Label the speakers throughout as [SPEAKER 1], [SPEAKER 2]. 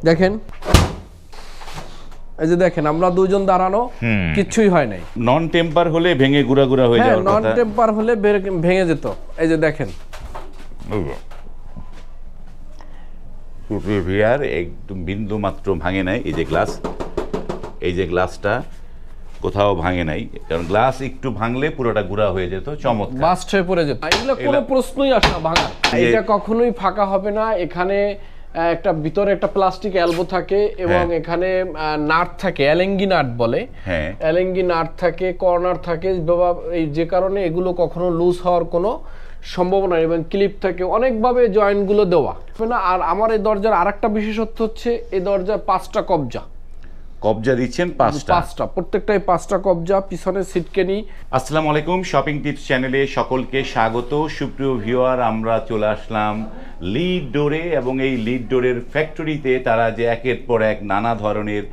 [SPEAKER 1] দেখেন, এই যে দেখেন আমরা দুইজন দাঁড়ানো, কিচ্ছুই হয় নাই।
[SPEAKER 2] নন টেম্পার হলে ভেঙে গুড়া গুড়া হয়ে যাওয়ার কথা।
[SPEAKER 1] নন টেম্পার হলে ভেঙে যেত। এই যে দেখেন
[SPEAKER 2] ভিআর একদম বিন্দু মাত্র ভাঙে নাই। এই যে গ্লাস, এই যে গ্লাসটা কোথাও ভাঙে নাই, কারণ গ্লাস একটু ভাঙলে পুরোটা গুড়া হয়ে যেত। চমৎকার,
[SPEAKER 1] বাস্ট হয়ে পড়ে যেত। এগুলো কোনো প্রশ্নই আসে না ভাঙা। এটা কখনোই ফাঁকা হবে না। এখানে একটা ভিতরে একটা প্লাস্টিক এলবো থাকে এবং এখানে নাট থাকে, এলেঙ্গি নাট বলে। এলেঙ্গি নাট থাকে, কর্নার থাকে, এই যে কারণে এগুলো কখনো লুজ হওয়ার কোনো সম্ভাবনা এবং ক্লিপ থাকে, অনেকভাবে জয়েন্টগুলো দেওয়া না। আর আমার এই দরজার আরেকটা বিশেষত্ব হচ্ছে এই দরজার 5টা
[SPEAKER 2] কবজা দিচ্ছেন, 5টা,
[SPEAKER 1] প্রত্যেকটাই 5টা কবজা, পিছনে সিটকেনি।
[SPEAKER 2] আসসালামু আলাইকুম, শপিং টিপস চ্যানেলে সকলকে স্বাগত। সুপ্রিয় ভিউয়ার, আমরা চলে আসলাম লিড ডোরে এবং এই লিড ডোরের ফ্যাক্টরিতে তারা যে একের পর এক নানা ধরনের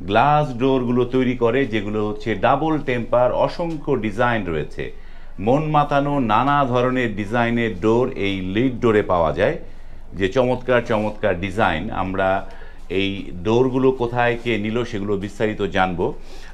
[SPEAKER 2] গ্লাস ডোরগুলো তৈরি করে, যেগুলো হচ্ছে ডাবল টেম্পার। অসংখ্য ডিজাইন রয়েছে, মন মাতানো নানা ধরনের ডিজাইনের ডোর এই লিড ডোরে পাওয়া যায়। যে চমৎকার চমৎকার ডিজাইন, আমরা এই ডোরগুলো কোথায় কে নিল সেগুলো বিস্তারিত জানবো।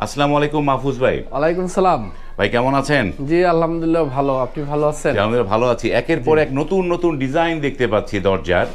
[SPEAKER 2] আসসালামু আলাইকুম মাহফুজ ভাই।
[SPEAKER 1] ওয়ালাইকুম সালাম
[SPEAKER 2] ভাই, কেমন আছেন?
[SPEAKER 1] জি আলহামদুলিল্লাহ ভালো, আপনি ভালো আছেন?
[SPEAKER 2] আলহামদুলিল্লাহ ভালো আছি। একের পর এক নতুন নতুন ডিজাইন দেখতে পাচ্ছি দরজার।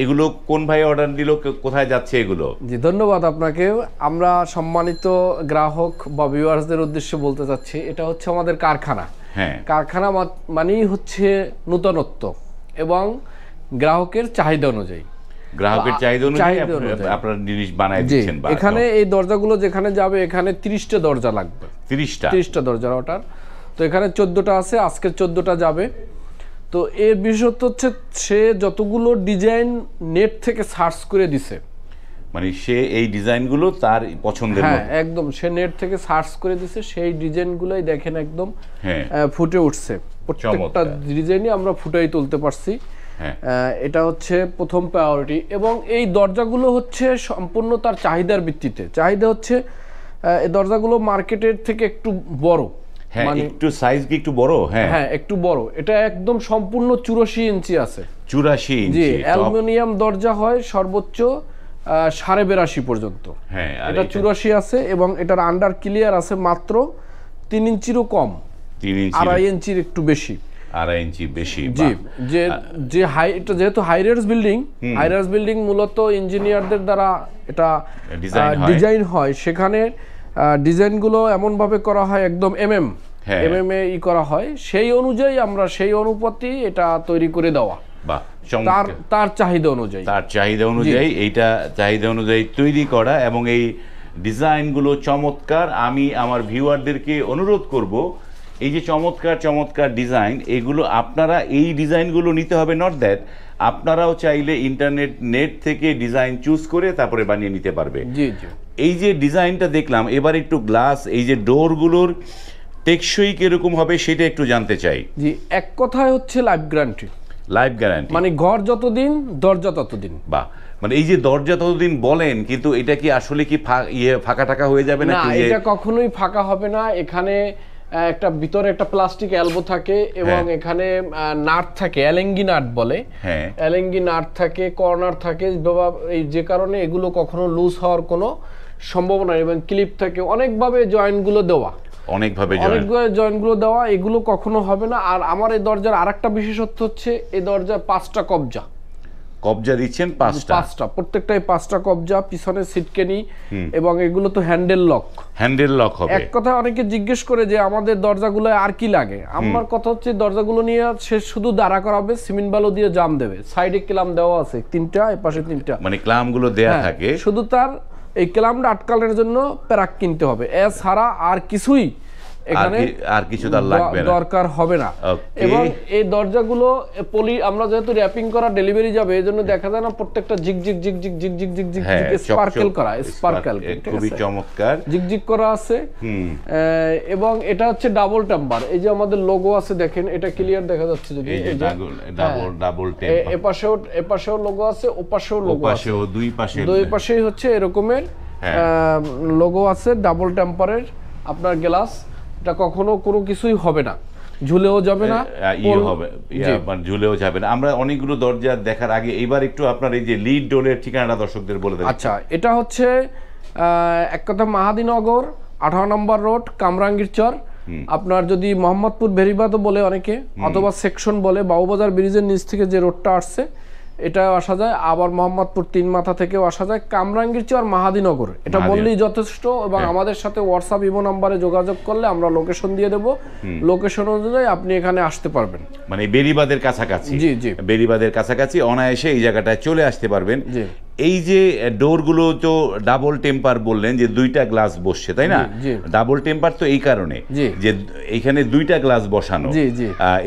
[SPEAKER 2] এগুলো কোন ভাই অর্ডার দিল, কোথায় যাচ্ছে এগুলো?
[SPEAKER 1] জি ধন্যবাদ আপনাকে। আমরা সম্মানিত গ্রাহক বা ভিউয়ার্সদের উদ্দেশ্যে বলতে চাচ্ছি, এটা হচ্ছে আমাদের কারখানা। কারখানা মানেই হচ্ছে নূতনত্ব এবং গ্রাহকের চাহিদা অনুযায়ী
[SPEAKER 2] আপনারা জিনিস বানায় দিচ্ছেন।
[SPEAKER 1] এখানে এই দরজাগুলো যেখানে যাবে, এখানে 30টা দরজা লাগবে। 30টা দরজা অর্ডার। তো এখানে 14টা আছে, আজকে 14টা যাবে। তো এর বিশেষত্ব হচ্ছে সে যতগুলো ডিজাইন নেট থেকে সার্চ করে দিছে,
[SPEAKER 2] মানে সে এই ডিজাইনগুলো তার পছন্দের মতো,
[SPEAKER 1] একদম সে নেট থেকে সার্চ করে দিছে, সেই ডিজাইনগুলোই দেখেন একদম ফুটে উঠছে। প্রত্যেকটা ডিজাইনই আমরা ফুটাই তুলতে পারছি। এটা হচ্ছে প্রথম প্রায়োরিটি। এবং এই দরজাগুলো হচ্ছে সম্পূর্ণ তার চাহিদার ভিত্তিতে। চাহিদা হচ্ছে এই দরজাগুলো মার্কেটের থেকে একটু বড়,
[SPEAKER 2] মানে একটু সাইজ কি একটু বড়?
[SPEAKER 1] একটু বড়। এটা একদম সম্পূর্ণ 84 ইঞ্চি আছে।
[SPEAKER 2] 84 ইঞ্চি।
[SPEAKER 1] জি, অ্যালুমিনিয়াম দরজা হয় সর্বোচ্চ 82.5 পর্যন্ত। এটা 84 আছে এবং এটার আন্ডার ক্লিয়ার আছে মাত্র 3 ইঞ্চিরও কম, 2.5 ইঞ্চির একটু বেশি।
[SPEAKER 2] 2.5 ইঞ্চি বেশি।
[SPEAKER 1] জি, যে এটা যেহেতু হাইরাইজ বিল্ডিং মূলত ইঞ্জিনিয়ারদের দ্বারা এটা ডিজাইন হয়। সেখানে ডিজাইনগুলো এমনভাবে করা হয় একদম এমএম এ করা হয়। সেই অনুযায়ী আমরা সেই অনুপাতে এটা তৈরি করে দেওয়া, তার চাহিদা অনুযায়ী এইটা চাহিদা অনুযায়ী তৈরি করা। এবং এই ডিজাইনগুলো চমৎকার। আমি আমার ভিউয়ারদেরকে অনুরোধ করব, এই যে চমৎকার চমৎকার ডিজাইন, এগুলো আপনারা এই ডিজাইনগুলো নিতে হবে, নট দ্যাট আপনারাও চাইলে ইন্টারনেট নেট থেকে ডিজাইন চুজ করে তারপরে বানিয়ে নিতে পারবে। এই যে ডিজাইনটা দেখলাম, এবার একটু গ্লাস, এই যে ডোরগুলোর টেকসই কিরকম হবে সেটা একটু জানতে চাই। জি, এক কথায় হচ্ছে লাইফ গ্যারান্টি, মানে ঘর যতদিন দরজা ততদিন।
[SPEAKER 2] বাহ, মানে এই যে দরজা ততদিন বলেন, কিন্তু এটা কি আসলে কি ফাঁকা টাকা হয়ে যাবে না?
[SPEAKER 1] এটা কখনোই ফাঁকা হবে না। এখানে একটা ভিতরে একটা প্লাস্টিক এলবো থাকে এবং এখানে নাট থাকে, এলেঙ্গি নাট বলে। এলেঙ্গি নাট থাকে, কর্নার থাকে, এই যে কারণে এগুলো কখনো লুজ হওয়ার কোনো সম্ভাবনা এবং ক্লিপ থাকে, অনেকভাবে জয়েন্টগুলো দেওয়া, জয়েন্টগুলো দেওয়া, এগুলো কখনো হবে না। আর আমার এই দরজার আরেকটা বিশেষত্ব হচ্ছে এই দরজার 5টা
[SPEAKER 2] কবজা দিচ্ছেন, 5টা,
[SPEAKER 1] প্রত্যেকটাই 5টা কবজা, পিছনে সিটকেনি এবং এগুলো তো হ্যান্ডেল লক হবে। এক কথা অনেকে জিজ্ঞেস করে যে আমাদের দরজাগুলো আর কি লাগে। আমার কথা হচ্ছে দরজাগুলো নিয়ে সে শুধু দাঁড়া করাবে, সিমেন্ট বালু দিয়ে জাম দেবে, সাইডে ক্লাম দেওয়া আছে 3টা, এই পাশে 3টা,
[SPEAKER 2] মানে ক্লামগুলো দেয়া থাকে।
[SPEAKER 1] শুধু তার এই ক্লামটা আটকানোর জন্য প্যারাক কিনতে হবে, এছাড়া আর কিছুই এখানে
[SPEAKER 2] আর কিছু তার লাগবে না,
[SPEAKER 1] দরকার হবে না। এবং এই দরজাগুলো আমরা যেহেতু র‍্যাপিং করা ডেলিভারি যাবে, এজন্য দেখা যায় না প্রত্যেকটা ঝিকঝিক ঝিকঝিক ঝিকঝিক ঝিকঝিক স্পার্কেল করা,
[SPEAKER 2] খুবই চমৎকার
[SPEAKER 1] ঝিকঝিক করা আছে। এবং এটা হচ্ছে ডাবল টেম্পার। এই যে আমাদের লোগো আছে, দেখেন এটা ক্লিয়ার দেখা যাচ্ছে যদি,
[SPEAKER 2] এই যে ডাবল টেম্পার,
[SPEAKER 1] এপাশেও লোগো আছে, ওপাশেও লোগো আছে,
[SPEAKER 2] দুই
[SPEAKER 1] পাশেই হচ্ছে এরকমের লোগো আছে ডাবল টেম্পারের। আপনার গ্লাস এটা কখনো কোনো কিছুই হবে না। ঝুলেও যাবে না,
[SPEAKER 2] ঝুলেও যাবে না। আমরা অনেকগুলো দরজা দেখার আগে এইবার একটু আপনার এই যে লিড ডোরের ঠিকানাটা দর্শকদের বলে দেন।
[SPEAKER 1] আচ্ছা, এটা হচ্ছে এক কথা মাহাদিনগর 18 নম্বর রোড, কামরাঙ্গীর চর। আপনার যদি মোহাম্মদপুর ভেরিবাদও বলে অনেকে, অথবা সেকশন বলে, বাবুবাজার ব্রিজের নিচ থেকে যে রোডটা আসছে এটাও আসা যায়, আবার মোহাম্মদপুর 3 মাথা থেকেও আসা যায়। কামরাঙ্গীর চর মাহাদিনগর এটা বললেই যথেষ্ট, এবং আমাদের সাথে হোয়াটসঅ্যাপ ইমো নাম্বারে যোগাযোগ করলে আমরা লোকেশন দিয়ে দেব, লোকেশন অনুযায়ী আপনি এখানে আসতে পারবেন।
[SPEAKER 2] মানে বেরিবাদের কাছাকাছি,
[SPEAKER 1] জি জি,
[SPEAKER 2] বেরিবাদের কাছাকাছি অনায়াসে এই জায়গাটায় চলে আসতে পারবেন। এই যে ডোরগুলো তো ডাবল টেম্পার বললেন যে 2টা গ্লাস বসছে, তাই না? ডাবল টেম্পার তো এই কারণে যে এখানে 2টা গ্লাস বসানো।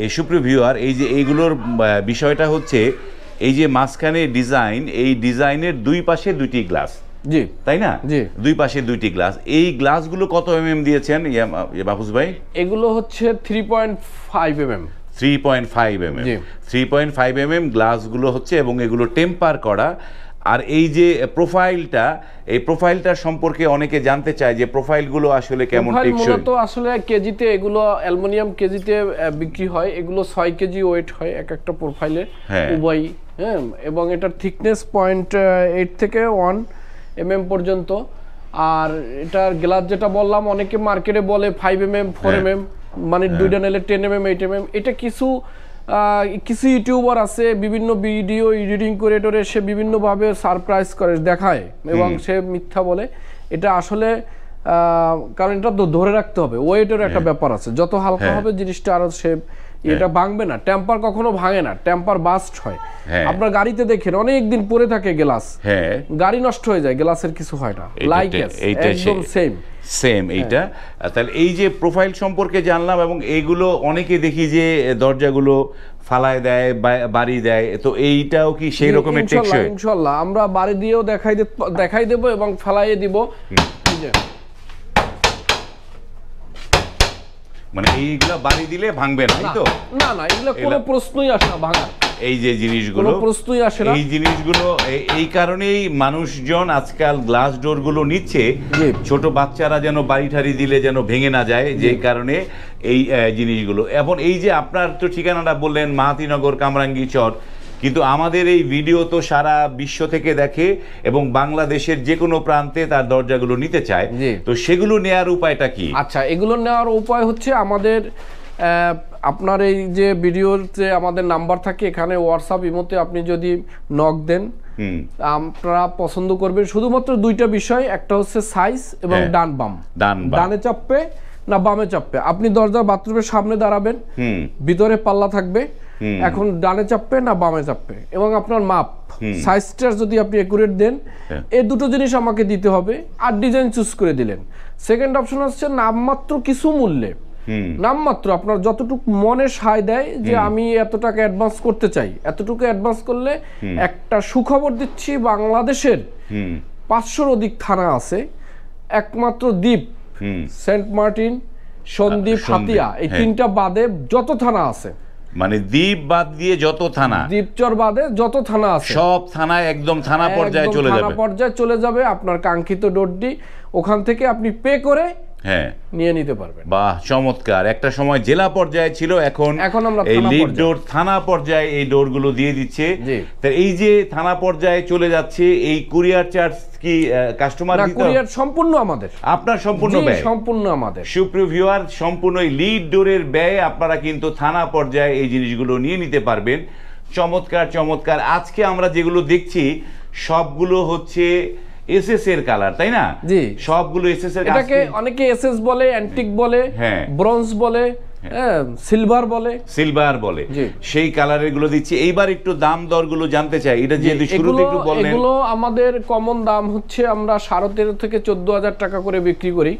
[SPEAKER 2] এই সুপ্রিয় ভিউয়ার, এই যে এইগুলোর বিষয়টা হচ্ছে এই যে মাঝখানে ডিজাইন, এই ডিজাইনের 2 পাশে 2টি গ্লাস,
[SPEAKER 1] জি
[SPEAKER 2] তাই না? 2 পাশে 2টি গ্লাস। এই গ্লাসগুলো কত দিয়েছেন মাহফুজ ভাই?
[SPEAKER 1] এগুলো হচ্ছে 3.5 mm।
[SPEAKER 2] 3.5 mm, 3.5 mm গ্লাসগুলো হচ্ছে, এবং এগুলো টেম্পার করা। আর এই যে প্রোফাইলটা, এই প্রোফাইলটার সম্পর্কে অনেকে জানতে চায় যে প্রোফাইলগুলো আসলে কেমন টেকসই।
[SPEAKER 1] মূলত আসলে কেজিতে এগুলো অ্যালুমিনিয়াম কেজিতে বিক্রি হয়, এগুলো 6 কেজি ওয়েট হয় এক একটা প্রোফাইলে, উভয়। হ্যাঁ, এবং এটার থিকনেস 0.8 থেকে 1 mm পর্যন্ত। আর এটার গ্লাস যেটা বললাম, অনেকে মার্কেটে বলে 5 mm 4 mm, মানে 2টা নিলে 10 mm 8 mm। এটা কিছু ইউটিউবার আছে বিভিন্ন ভিডিও এডিটিং করে টোরে সে বিভিন্নভাবে সারপ্রাইজ করে দেখায়, এবং সে মিথ্যা বলে। এটা আসলে কারণ এটা ধরে রাখতে হবে, ওয়েটের একটা ব্যাপার আছে, যত হালকা হবে জিনিসটা আরো সে এটা ভাঙবে না। টেম্পার কখনো ভাঙে না, টেম্পার বাস্ট হয়। আপনার গাড়িতে দেখেন অনেক দিন পরে থাকে গ্লাস, গাড়ি নষ্ট হয়ে যায়, গ্লাসের কিছু হয় না। একদম
[SPEAKER 2] সেম এইটা। তাহলে এই যে প্রোফাইল সম্পর্কে জানলাম, এবং এইগুলো অনেকে দেখি যে দরজাগুলো ফালায় দেয়, বাড়ি দেয়, তো এইটাও কি সেই রকমের টেকসই?
[SPEAKER 1] ইনশাআল্লাহ আমরা বাড়ি দিয়েও দেখাই দেব এবং ফালাইয়ে দিব।
[SPEAKER 2] মানে এইগুলা বাড়ি দিলে ভাঙবে না, তো?
[SPEAKER 1] না না, এগুলো কোনো প্রশ্নই আসে না ভাঙার।
[SPEAKER 2] এই যে জিনিসগুলো,
[SPEAKER 1] প্রশ্নই আসে না।
[SPEAKER 2] এই জিনিসগুলো এই কারণেই মানুষজন আজকাল গ্লাস ডোরগুলো নিচ্ছে, ছোট বাচ্চারা যেন বাড়ি ঠাড়ি দিলে যেন ভেঙে না যায়, যে কারণে এই জিনিসগুলো। এখন এই যে আপনার তো ঠিকানাটা বললেন মাহাদিনগর, কামরাঙ্গী চর, কিন্তু আমাদের এই ভিডিও তো সারা বিশ্ব থেকে দেখে, এবং বাংলাদেশের যে কোনো প্রান্তে তার দরজাগুলো নিতে চায়, তো সেগুলো নেয়ার উপায়টা কি?
[SPEAKER 1] আচ্ছা, এগুলো নেওয়ার উপায় হচ্ছে আমাদের আপনার এই যে ভিডিওতে আমাদের নাম্বার থাকে, এখানে হোয়াটসঅ্যাপ ইমোতে আপনি যদি নক দেন, আপনারা পছন্দ করবেন শুধুমাত্র 2টা বিষয়, একটা হচ্ছে সাইজ এবং ডান বাম, ডানে চাপবে না বামে চাপবে। আপনি দরজা বাথরুমের সামনে দাঁড়াবেন, ভিতরে পাল্লা থাকবে, এখন ডানে চাপবে না বামে চাপবে, এবং আপনার মাপ সাইজটা যদি আপনি একুরেট দেন, এই দুটো জিনিস আমাকে দিতে হবে। আর ডিজাইন চুজ করে দিলেন। সেকেন্ড অপশন হচ্ছে নামমাত্র কিছু মূল্যে, নামমাত্র আপনার যতটুকু মনে সায় দেয় যে আমি এত টাকা অ্যাডভান্স করতে চাই, এতটুকু অ্যাডভান্স করলে একটা সুখবর দিচ্ছি, বাংলাদেশের 500-র অধিক থানা আছে, একমাত্র দ্বীপ, সেন্ট মার্টিন, সন্দ্বীপ, হাতিয়া, এই 3টা বাদে যত থানা আছে,
[SPEAKER 2] মানে দ্বীপ বাদ দিয়ে যত থানা,
[SPEAKER 1] দ্বীপচর বাদে যত থানা আছে,
[SPEAKER 2] সব থানায় একদম থানা পর্যায়ে
[SPEAKER 1] চলে যাবে আপনার কাঙ্ক্ষিত ডোরটি। ওখান থেকে আপনি পে করে নিয়ে নিতে পারবেন।
[SPEAKER 2] বাহ, চমৎকার। একটা সময় জেলা পর্যায়ে ছিল, এখন
[SPEAKER 1] আমরা
[SPEAKER 2] এই লিড ডোর থানা পর্যায়ে এই ডোরগুলো দিয়ে দিচ্ছে। এই যে থানা পর্যায়ে চলে যাচ্ছে, এই কুরিয়ার চার্জ কি কাস্টমার দিতে?
[SPEAKER 1] কুরিয়ার সম্পূর্ণ আমাদের,
[SPEAKER 2] আপনার সম্পূর্ণ ব্যয়?
[SPEAKER 1] সম্পূর্ণ আমাদের।
[SPEAKER 2] সুপ্রিয় ভিউয়ার, সম্পূর্ণ এই লিড ডোরের ব্যয় আপনারা কিন্তু থানা পর্যায়ে এই জিনিসগুলো নিয়ে নিতে পারবেন। চমৎকার চমৎকার। আজকে আমরা যেগুলো দেখছি সবগুলো হচ্ছে এসএস এর কালার, তাই না?
[SPEAKER 1] জি,
[SPEAKER 2] সবগুলো এসএস এর।
[SPEAKER 1] এটাকে অনেকে এসএস বলে, অ্যান্টিক বলে, ব্রোঞ্জ বলে, সিলভার বলে, সেই কালারের গুলো দিচ্ছি। এইবার একটু দাম দরগুলো জানতে চাই। এটা যে শুরুতে একটু বললেন, এগুলো আমাদের কমন দাম হচ্ছে আমরা 13.5 থেকে 14,000 টাকা করে বিক্রি করি।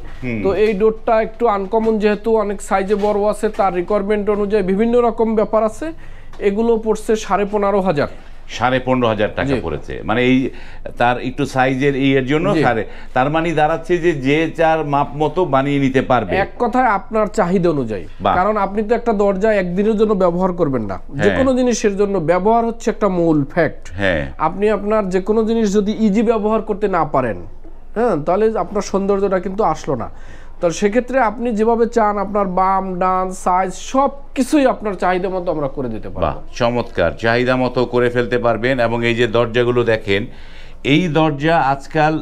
[SPEAKER 1] তো এই ডোরটা একটু আনকমন, যেহেতু অনেক সাইজে বড় আছে, তার রিকোয়ারমেন্ট অনুযায়ী বিভিন্ন রকম ব্যাপার আছে, এগুলো পড়ছে 15,500।
[SPEAKER 2] 15,500 টাকা পড়েছে, মানে এই তার একটু সাইজের এর জন্য। তার মানে দাঁড়াচ্ছে যে যার মাপ মতো বানিয়ে নিতে পারবে,
[SPEAKER 1] এক কথায় আপনার চাহিদা অনুযায়ী। কারণ আপনি তো একটা দরজা একদিনের জন্য ব্যবহার করবেন না, যে কোনো জিনিসের জন্য ব্যবহার হচ্ছে একটা মূল ফ্যাক্ট। আপনি আপনার যে কোনো জিনিস যদি ইজি ব্যবহার করতে না পারেন, তাহলে আপনার সৌন্দর্যটা কিন্তু আসলো না। তো সেক্ষেত্রে আপনি যেভাবে চান আপনার বাম ডান সাইজ সব কিছুই আপনার চাহিদা মতো আমরা করে দিতে
[SPEAKER 2] বাহ,
[SPEAKER 1] পারবো।
[SPEAKER 2] চমৎকার, চাহিদা মতো করে ফেলতে পারবেন। এবং এই যে দরজাগুলো দেখেন, এই দরজা আজকাল,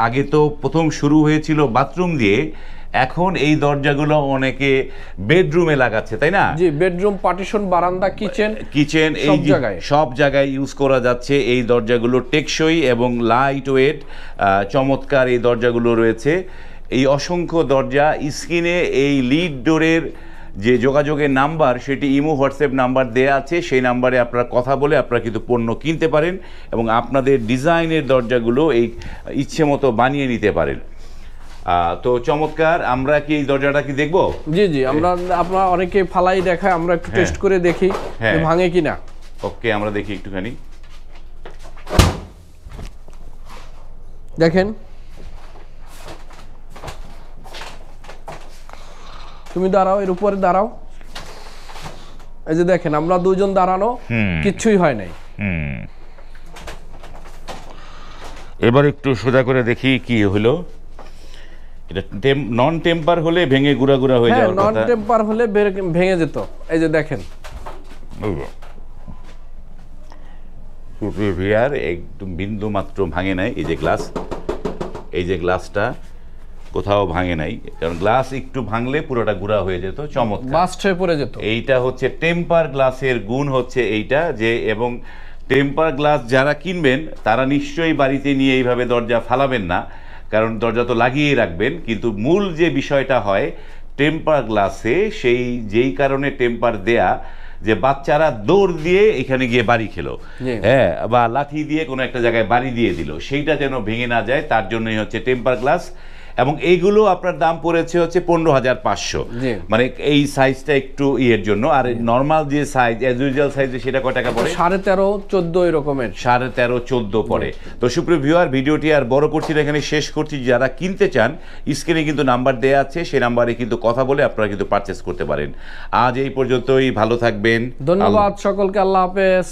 [SPEAKER 2] আগে তো প্রথম শুরু হয়েছিল বাথরুম দিয়ে, এখন এই দরজাগুলো অনেকে বেডরুমে লাগাচ্ছে, তাই না?
[SPEAKER 1] জি, বেডরুম, পার্টিশন, বারান্দা,
[SPEAKER 2] কিচেন এই সব জায়গায় ইউজ করা যাচ্ছে। এই দরজাগুলো টেকসই এবং লাইট ওয়েট, চমৎকার এই দরজাগুলো রয়েছে। এই অসংখ্য দরজা, স্ক্রিনে এই লিড ডোরের যে যোগাযোগের নাম্বার, সেটি ইমো হোয়াটসঅ্যাপ নাম্বার দেয়া আছে, সেই নাম্বারে আপনারা কথা বলে আপনারা কিন্তু পণ্য কিনতে পারেন এবং আপনাদের ডিজাইনের দরজাগুলো এই ইচ্ছে মতো বানিয়ে নিতে পারেন। তো চমৎকার, আমরা কি এই দরজাটা কি দেখবো?
[SPEAKER 1] জি জি, আমরা অনেকে ফালাই দেখায়, আমরা একটু টেস্ট করে দেখি ভাঙে কিনা।
[SPEAKER 2] ওকে, আমরা দেখি একটুখানি।
[SPEAKER 1] দেখেন, তুমি দাঁড়াও, এর উপরে দাঁড়াও। এই যে দেখেন, আমরা দুজন দাঁড়ানো, কিচ্ছুই হয় নাই।
[SPEAKER 2] এবার একটু সোজা করে দেখি কি হলো। এটা নন টেম্পার হলে ভেঙে গুড়া গুড়া হয়ে যাওয়ার কথা।
[SPEAKER 1] নন টেম্পার হলে ভেঙে যেত। এই যে দেখেন,
[SPEAKER 2] একদম বিন্দু মাত্র ভাঙে নাই। এই যে গ্লাস, এই যে গ্লাসটা কোথাও ভাঙে নাই, কারণ গ্লাস একটু ভাঙলে পুরোটা গুড়া হয়ে যেত। চমৎকার,
[SPEAKER 1] বাস্ট হয়ে পড়ে যেত।
[SPEAKER 2] এইটা হচ্ছে টেম্পার গ্লাসের গুণ, হচ্ছে এইটা যে, এবং টেম্পার গ্লাস যারা কিনবেন তারা নিশ্চয়ই বাড়িতে নিয়ে এইভাবে দরজা ফালাবেন না, কারণ দরজা তো লাগিয়েই রাখবেন। কিন্তু মূল যে বিষয়টা হয় টেম্পার গ্লাসে, যেই কারণে টেম্পার দেয়া, যে বাচ্চারা দৌড় দিয়ে এখানে গিয়ে বাড়ি খেলো, হ্যাঁ, বা লাঠি দিয়ে কোনো একটা জায়গায় বাড়ি দিয়ে দিল, সেইটা যেন ভেঙে না যায়, তার জন্যই হচ্ছে টেম্পার গ্লাস। এবং এইগুলো আপনার দাম পড়েছে হচ্ছে 15,500, মানে এই সাইজটা একটু ইয়ের জন্য। আর নর্মাল যে সাইজ, অ্যাজ ইউজুয়াল সাইজে, সেটা কয় টাকা পড়ে?
[SPEAKER 1] 13.5, 14 এরকমের,
[SPEAKER 2] 13.5, 14 পড়ে। তো সুপ্রিয় ভিউয়ার, ভিডিওটি আর বড় করছি না, এখানে শেষ করছি। যারা কিনতে চান, স্ক্রিনে কিন্তু নাম্বার দেয়া আছে, সেই নাম্বারে কিন্তু কথা বলে আপনারা কিন্তু পারচেস করতে পারেন। আজ এই পর্যন্তই, ভালো থাকবেন,
[SPEAKER 1] ধন্যবাদ সকলকে, আল্লাহ হাফেজ।